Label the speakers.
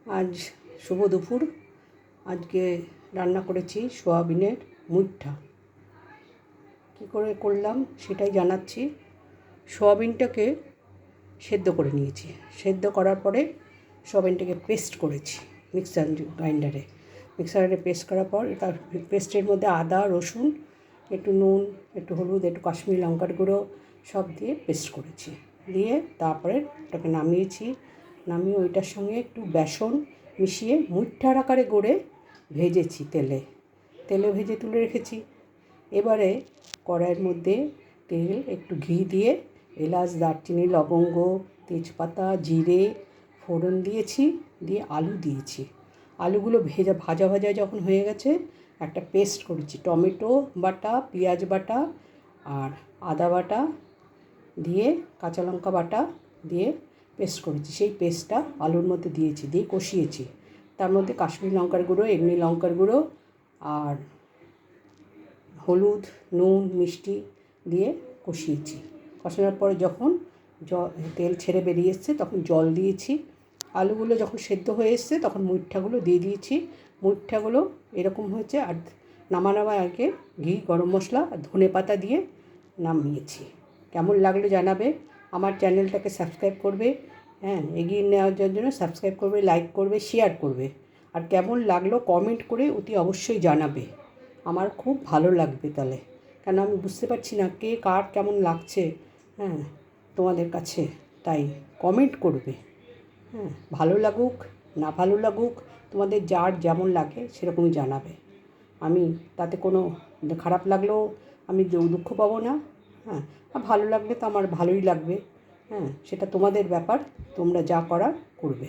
Speaker 1: আজ শুভ দুপুর। আজকে রান্না করেছি সোয়াবিনের মুইঠা। কী করে করলাম সেটাই জানাচ্ছি। সোয়াবিনটাকে সেদ্ধ করে নিয়েছি। সেদ্ধ করার পরে সোয়াবিনটাকে পেস্ট করেছি মিক্সারে পেস্ট করার পর তার পেস্টের মধ্যে আদা, রসুন, একটু নুন, একটু হলুদ, একটু কাশ্মীরি লঙ্কার গুঁড়ো সব দিয়ে পেস্ট করেছি। দিয়ে তারপরে ওটাকে নামিয়ে ওইটার সঙ্গে একটু বেসন মিশিয়ে মুইঠার আকারে গড়ে ভেজেছি তেলে ভেজে তুলে রেখেছি। এবারে কড়াইয়ের মধ্যে তেল, একটু ঘি দিয়ে এলাচ, দারচিনি, লবঙ্গ, তেজপাতা, জিরে ফোড়ন দিয়েছি। দিয়ে আলু দিয়েছি। আলুগুলো ভাজা যখন হয়ে গেছে, একটা পেস্ট করেছি টমেটো বাটা, পেঁয়াজ বাটা আর আদা বাটা দিয়ে, কাঁচা লঙ্কা বাটা দিয়ে পেস্ট করেছি। সেই পেস্টটা আলুর মধ্যে দিয়েছি, দিয়ে কষিয়েছি। তার মধ্যে কাশ্মীরি লঙ্কার গুঁড়ো, এমনি লঙ্কার গুঁড়ো আর হলুদ, নুন, মিষ্টি দিয়ে কষিয়েছি। কষানোর পরে যখন তেল ছেড়ে বেরিয়ে এসছে তখন জল দিয়েছি। আলুগুলো যখন সেদ্ধ হয়ে এসছে তখন মুইঠাগুলো দিয়ে দিয়েছি। মুইঠাগুলো এরকম হয়েছে। আর নামানোর আগে ঘি, গরম মশলা আর ধনেপাতা দিয়ে নামিয়েছি। কেমন লাগলো জানাবে। আমার চ্যানেলটাকে সাবস্ক্রাইব করবে, এগিয়ে নেওয়ার জন্য সাবস্ক্রাইব করবে, লাইক করবে, শেয়ার করবে। আর কেমন লাগলো কমেন্ট করে অতি অবশ্যই জানাবে। আমার খুব ভালো লাগবে তাহলে, কেন আমি বুঝতে পারছি না কে কার কেমন লাগছে তোমাদের কাছে। তাই কমেন্ট করবে। ভালো লাগুক না ভালো লাগুক, তোমাদের যার যেমন লাগে সেরকমই জানাবে। আমি তাতে কোনো খারাপ লাগলেও আমি দুঃখ পাবো না। আর ভালো লাগলে তো আমার ভালোই লাগবে। সেটা তোমাদের ব্যাপার, তোমরা যা করার করবে।